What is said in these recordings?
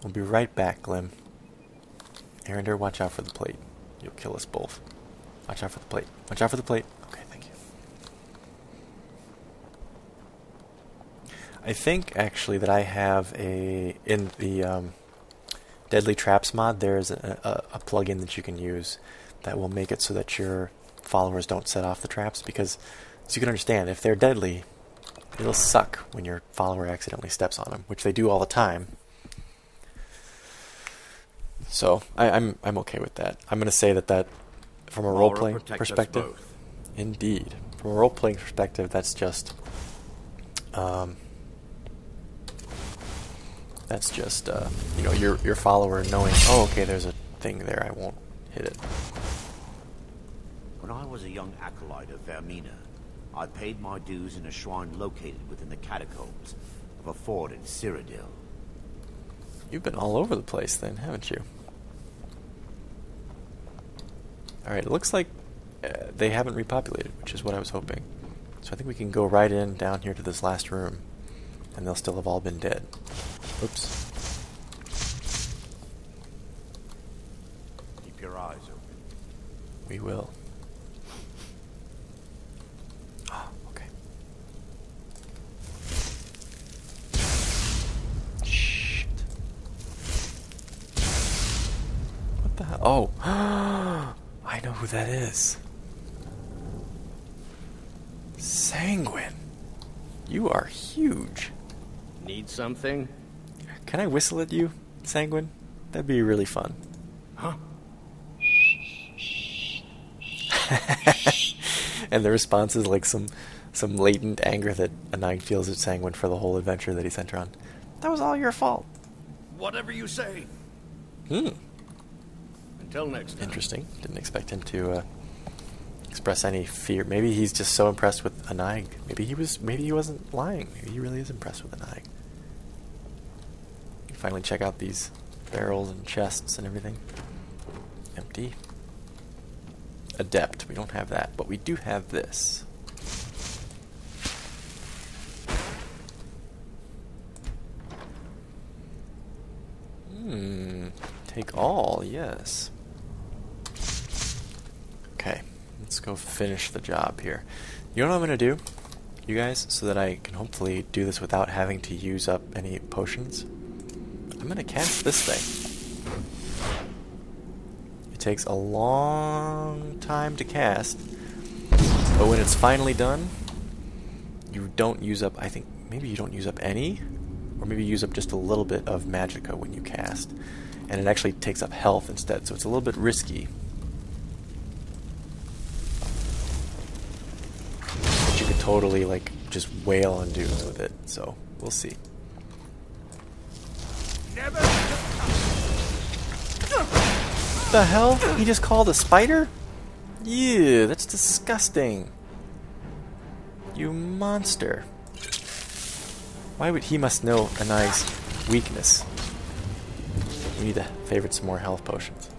We'll be right back, Glim. Arender, watch out for the plate. You'll kill us both. Watch out for the plate. Watch out for the plate. Okay, thank you. I think, actually, that I have in the Deadly Traps mod, there's a plugin that you can use that will make it so that your followers don't set off the traps, because, as you can understand, if they're deadly, it'll suck when your follower accidentally steps on them, which they do all the time. So I'm okay with that. I'm going to say that from a role-playing perspective, indeed, from a role-playing perspective, that's just you know, your follower knowing, oh, okay, there's a thing there, I won't hit it. When I was a young acolyte of Vermina, I paid my dues in a shrine located within the catacombs of a fort in Cyrodiil. You've been all over the place then, haven't you? Alright, it looks like they haven't repopulated, which is what I was hoping. So I think we can go right in down here to this last room, and they'll still have all been dead. Oops. Keep your eyes open. We will. Ah, okay. Shit. What the hell? Oh! I know who that is. Sanguine. You are huge. Need something? Can I whistle at you, Sanguine? That'd be really fun. Huh? And the response is like some latent anger that Anine feels at Sanguine for the whole adventure that he sent her on. That was all your fault. Whatever you say. Until next time. Interesting. Didn't expect him to express any fear. Maybe he's just so impressed with Anine. Maybe he wasn't lying. Maybe he really is impressed with Anine. You can finally check out these barrels and chests and everything. Empty. Adept. We don't have that, but we do have this. Take all, yes. Okay, let's go finish the job here. You know what I'm going to do, you guys, so that I can hopefully do this without having to use up any potions? I'm going to cast this thing. It takes a long time to cast, but when it's finally done, you don't use up, I think, maybe you don't use up any, or maybe you use up just a little bit of magicka when you cast. And it actually takes up health instead, so it's a little bit risky. But you could totally, like, just wail on dudes with it, so we'll see. The hell? He just called a spider? Yeah, that's disgusting. You monster. Why would he must know Anine's weakness? We need to favorite some more health potions.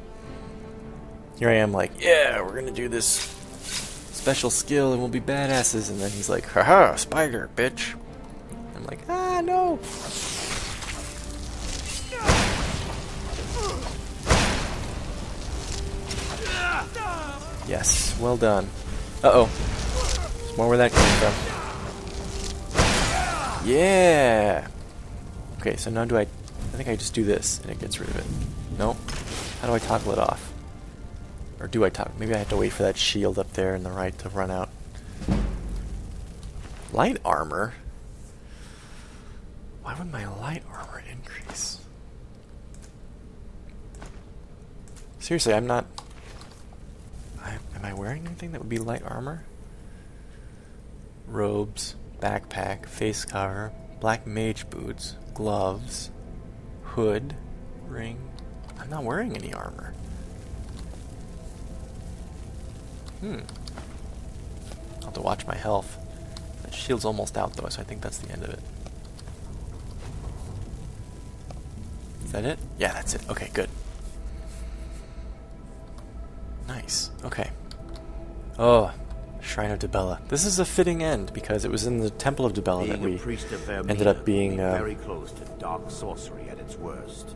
Here I am like, yeah, we're gonna do this special skill and we'll be badasses, and then he's like, haha, spider, bitch. I'm like, ah, no. Yes, well done. Uh-oh. There's more where that came from. Yeah! Okay, so now I think I just do this and it gets rid of it. No? How do I toggle it off? Or do I toggle? Maybe I have to wait for that shield up there in the right to run out. Light armor? Why would my light armor increase? Seriously, I'm not... Am I wearing anything that would be light armor? Robes, backpack, face cover, black mage boots, gloves, hood, ring. I'm not wearing any armor. I'll have to watch my health. That shield's almost out though, so I think that's the end of it. Is that it? Yeah, that's it. Okay, good. Nice. Okay. Oh, Shrine of Dibella. This is a fitting end because it was in the Temple of Dibella that we ended up being very close to dark sorcery at its worst.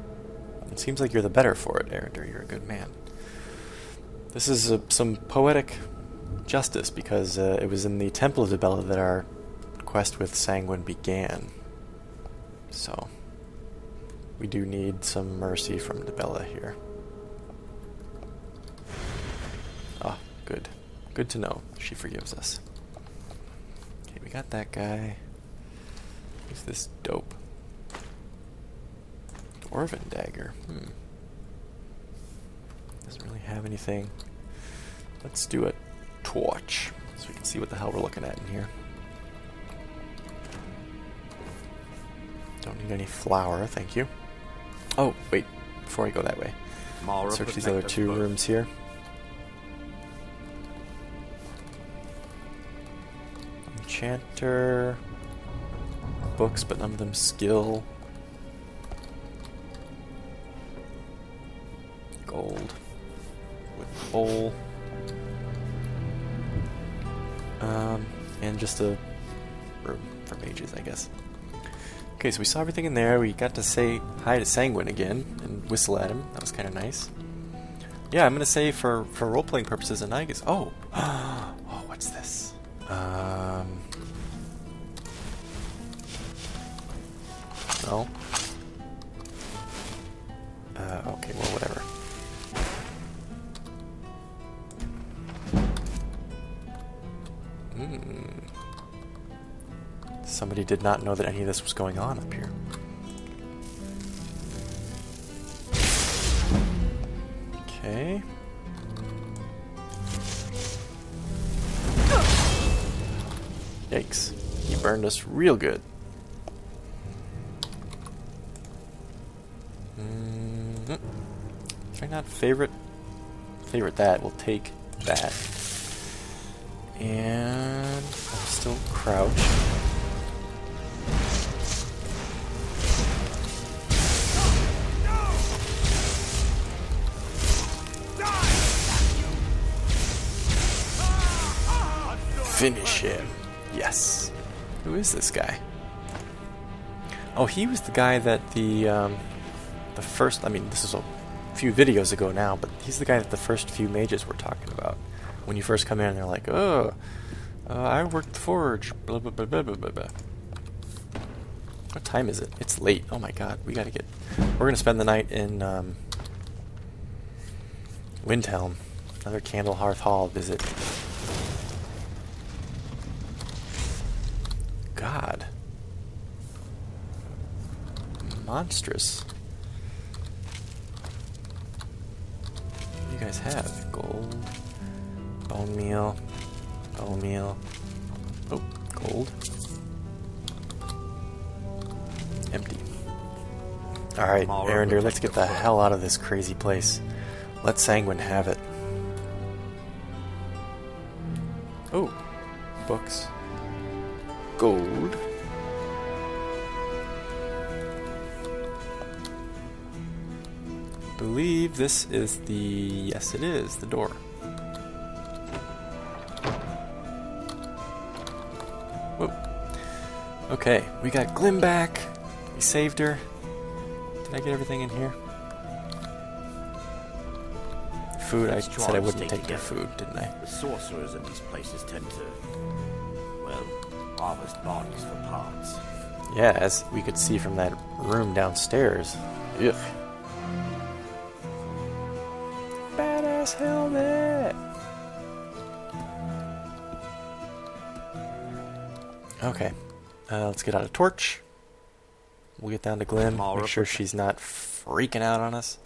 It seems like you're the better for it, Erinder. You're a good man. This is some poetic justice, because it was in the Temple of Dibella that our quest with Sanguine began. So, we do need some mercy from Dibella here. Ah, good. Good to know. She forgives us. Okay, we got that guy. Who's this dope? Dwarven dagger. Doesn't really have anything. Let's do a torch so we can see what the hell we're looking at in here. Don't need any flour, thank you. Oh, wait. Before I go that way, Mara, search these other two rooms here. Enchanter. Books, but none of them skill. Gold. With bowl. And just a room for mages, I guess. Okay, so we saw everything in there. We got to say hi to Sanguine again and whistle at him. That was kind of nice. Yeah, I'm gonna say for role-playing purposes, and I guess. Oh, oh, what's this? No. Okay, well, whatever. Somebody did not know that any of this was going on up here. Okay. Yikes. He burned us real good. Try not favorite that. We'll take that. And I'm still crouched. Finish him. Yes. Who is this guy? Oh, he was the guy that the first, I mean, this is a few videos ago now, but he's the guy that the first few mages were talking about. When you first come in, they're like, oh, I worked the forge, blah, blah, blah, blah, blah, blah. What time is it? It's late. Oh my god, we're gonna spend the night in Windhelm. Another Candle Hearth Hall visit. God. Monstrous. What do you guys have? Gold, bone meal, oh, gold. Empty. Alright, Erinder, let's get the hell out of this crazy place. Let Sanguine have it. Oh, books. Gold. Believe this is the... yes, it is, the door. Whoa. Okay, we got Glim back. We saved her. Did I get everything in here? Food, I said I wouldn't take their food, didn't I? The sorcerers in these places tend to, well, harvest bodies for parts. Yeah, as we could see from that room downstairs. Ugh. Badass helmet! Okay, let's get out a torch. We'll get down to Glim, make sure she's not freaking out on us.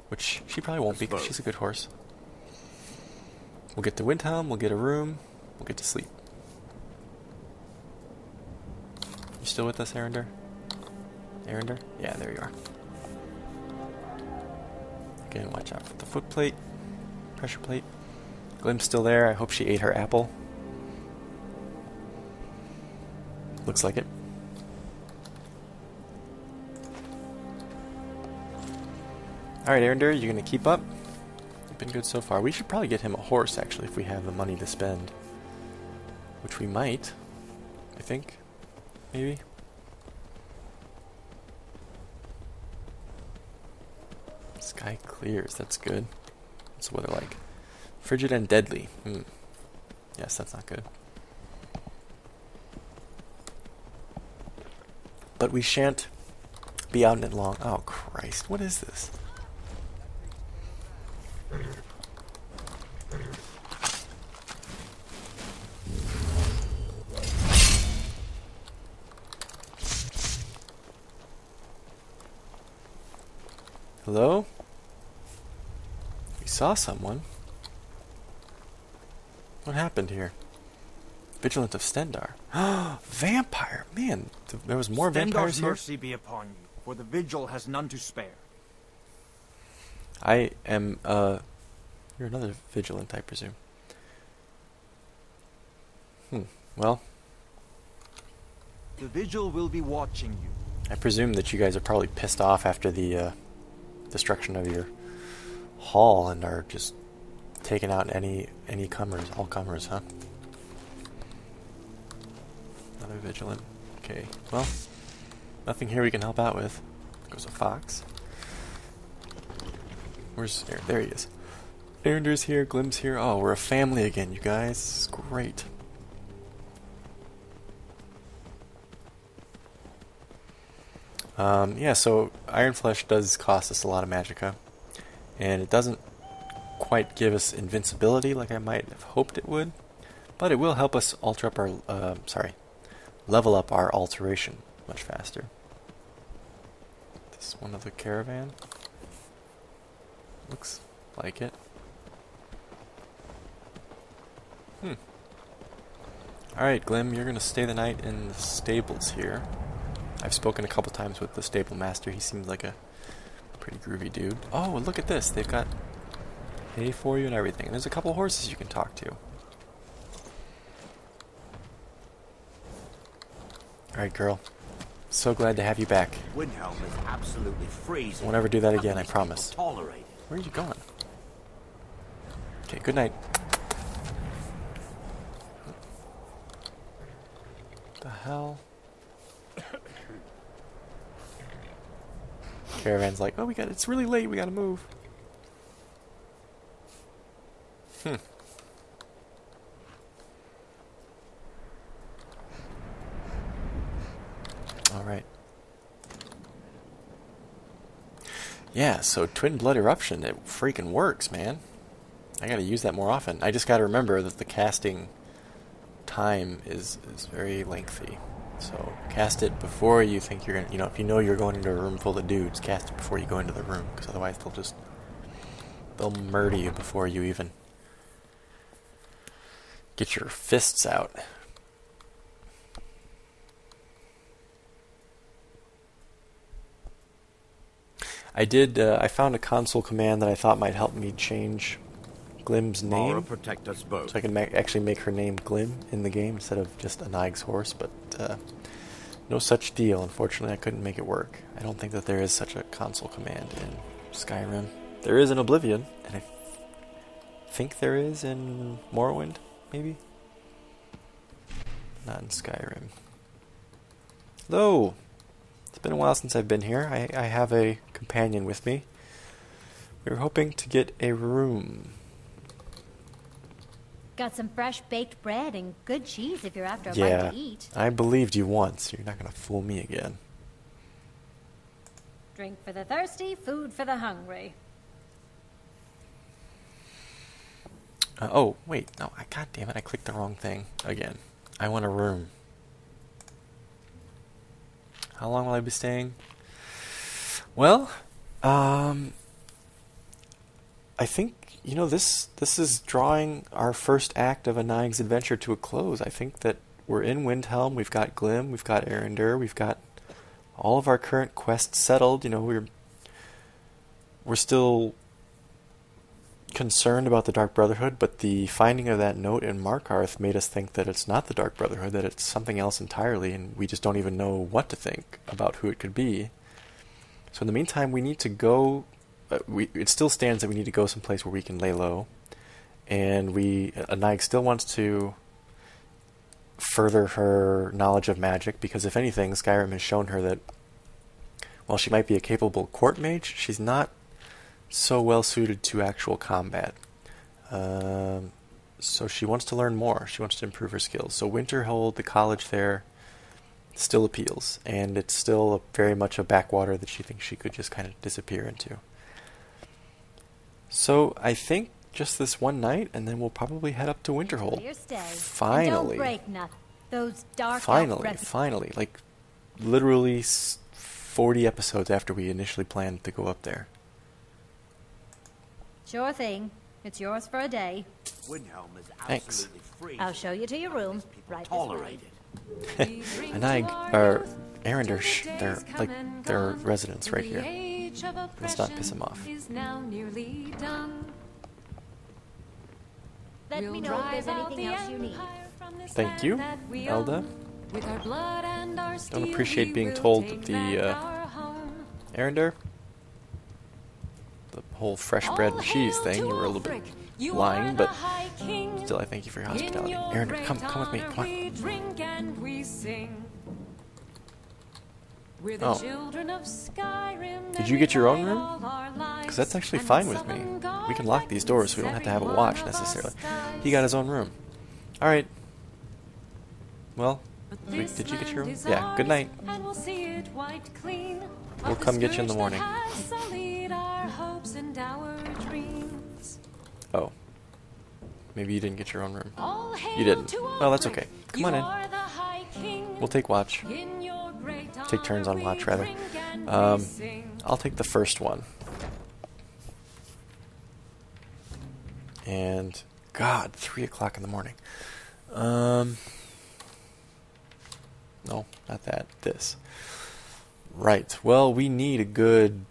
Which she probably won't be, because she's a good horse. We'll get to Windhelm, we'll get a room, we'll get to sleep. You still with us, Erinder? Erinder? Yeah, there you are. Again, watch out for the foot plate, pressure plate. Glim's still there. I hope she ate her apple. Looks like it. Alright, Erinder, you're going to keep up? You've been good so far. We should probably get him a horse, actually, if we have the money to spend. Which we might. I think. Maybe. Sky clears, that's good. What's the weather like? Frigid and deadly. Yes, that's not good. But we shan't be out in it long. Oh, Christ, what is this? Hello? We saw someone. What happened here? Vigilant of Stendarr. Vampire! Man, there was more vampires Stendarr's here? mercy be upon you, for the vigil has none to spare. I am, you're another vigilant, I presume. Well, The vigil will be watching you. I presume that you guys are probably pissed off after the, destruction of your hall and are just taking out any comers, all comers, huh? Another vigilant. Okay, well, nothing here we can help out with. Goes a fox. Where's Aaron? There he is. Aaronder's here, Glim's here. Oh, we're a family again, you guys. This is great. Yeah, so Iron Flesh does cost us a lot of magicka, and it doesn't quite give us invincibility like I might have hoped it would, but it will help us alter up our, level up our alteration much faster. This is one of the caravan. Looks like it. Alright, Glim, you're gonna stay the night in the stables here. I've spoken a couple times with the stable master. He seems like a pretty groovy dude. Oh, look at this. They've got hay for you and everything. And there's a couple horses you can talk to. Alright, girl. So glad to have you back. Windhelm is absolutely freezing. Won't ever do that again, I Nothing promise. people tolerate it. Where are you going? Okay, good night. What the hell? Caravan's like, oh, it's really late, we gotta move. Alright. Yeah, so Twin Blood Eruption, it freaking works, man. I gotta use that more often. I just gotta remember that the casting time is very lengthy. So cast it before you think you're gonna, if you know you're going into a room full of dudes, cast it before you go into the room, because otherwise they'll murder you before you even get your fists out. I found a console command that I thought might help me change Glim's name. Protect us both. So I can actually make her name Glim in the game instead of just Anig's horse, but no such deal. Unfortunately, I couldn't make it work. I don't think that there is such a console command in Skyrim. There is in Oblivion, and I think there is in Morrowind, maybe? Not in Skyrim. Hello! It's been a while since I've been here. I have a companion with me. We were hoping to get a room. Got some fresh baked bread and good cheese if you're after a bite Yeah, to eat. I believed you once. You're not going to fool me again. Drink for the thirsty, food for the hungry. Oh, wait. No, God damn it. I clicked the wrong thing again. I want a room. How long will I be staying? Well, I think, this is drawing our first act of Anig's adventure to a close. I think that we're in Windhelm, we've got Glim, we've got Arender, we've got all of our current quests settled. We're still concerned about the Dark Brotherhood, but the finding of that note in Markarth made us think that it's not the Dark Brotherhood, that it's something else entirely, and we just don't even know what to think about who it could be. So in the meantime, we need to go... it still stands that we need to go someplace where we can lay low, and Anig still wants to further her knowledge of magic, because if anything, Skyrim has shown her that while she might be a capable court mage, she's not so well suited to actual combat. So she wants to learn more. She wants to improve her skills. So Winterhold, the college there, still appeals, and it's still very much a backwater that she thinks she could just kind of disappear into. So I think just this one night, and then we'll probably head up to Winterhold. Finally. And don't break nothing. Those dark Finally. Like, literally 40 episodes after we initially planned to go up there. Sure thing. It's yours for a day. Windhelm is Thanks. absolutely free. I'll show you to your room. Right this Tolerate way. it. And Arender, they're residents right here. Let's not piss them off. Let me know if there's anything else you need. Thank you, Elda. Don't appreciate being told that the Arender, the whole fresh bread and cheese thing, you were a little bit lying, but still I thank you for your hospitality. Arender, come with me, come on. Oh. Did you get your own room? Because that's actually fine with me. We can lock these doors so we don't have to have a watch necessarily. He got his own room. Alright. Well, did you get your room? Yeah, good night. We'll come get you in the morning. Oh. Maybe you didn't get your own room. You didn't. Oh, that's okay. Come on in. We'll take watch. Take turns on watch, rather. I'll take the first one. And, God, 3 o'clock in the morning. No, not that. This. Right. Well, we need a good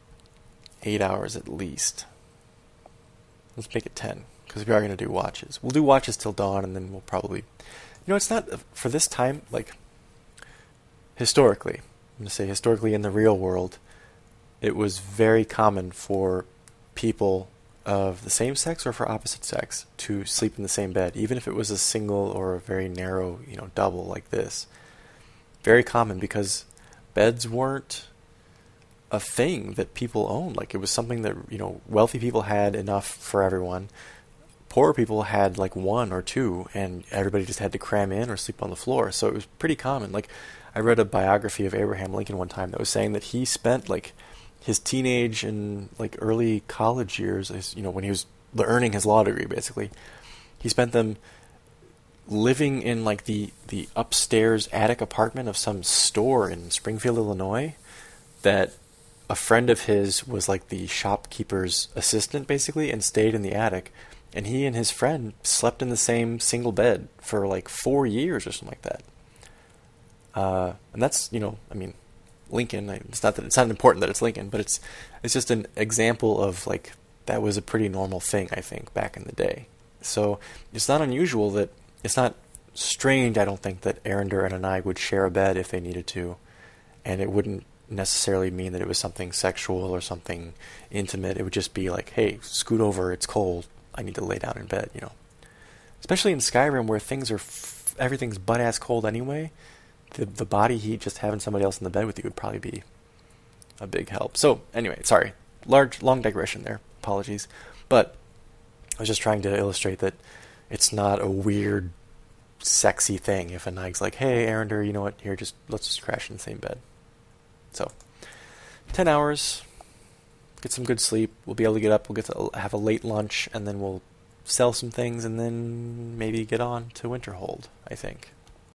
8 hours at least. Let's make it 10, because we are going to do watches. We'll do watches till dawn, and then we'll probably... You know, it's not... For this time, like, historically, I'm going to say historically in the real world, it was very common for people of the same sex or for opposite sex to sleep in the same bed, even if it was a single or a very narrow, double like this. Very common, because beds weren't a thing that people owned. Like, it was something that, wealthy people had enough for everyone. Poor people had like one or two, and everybody just had to cram in or sleep on the floor. So it was pretty common. Like, I read a biography of Abraham Lincoln one time that was saying that he spent like his teenage and like early college years, when he was earning his law degree, basically, he spent them living in like the upstairs attic apartment of some store in Springfield, Illinois, that a friend of his was like the shopkeeper's assistant, basically, and stayed in the attic. And he and his friend slept in the same single bed for like 4 years or something like that. And that's, Lincoln. It's not important that it's Lincoln, but it's just an example of like that was a pretty normal thing, I think, back in the day. So it's not unusual that it's not strange. I don't think that Arender and Anai would share a bed if they needed to, and it wouldn't necessarily mean that it was something sexual or something intimate. It would just be like, hey, scoot over, it's cold, I need to lay down in bed, Especially in Skyrim, where things are everything's butt ass cold anyway. The body heat, just having somebody else in the bed with you would probably be a big help. So anyway, sorry, long digression there. Apologies, but I was just trying to illustrate that it's not a weird, sexy thing if a Nig's like, hey, Arender, you know what? Here, let's just crash in the same bed. So, 10 hours, get some good sleep. We'll be able to get up. We'll get to have a late lunch, and then we'll sell some things, and then maybe get on to Winterhold, I think.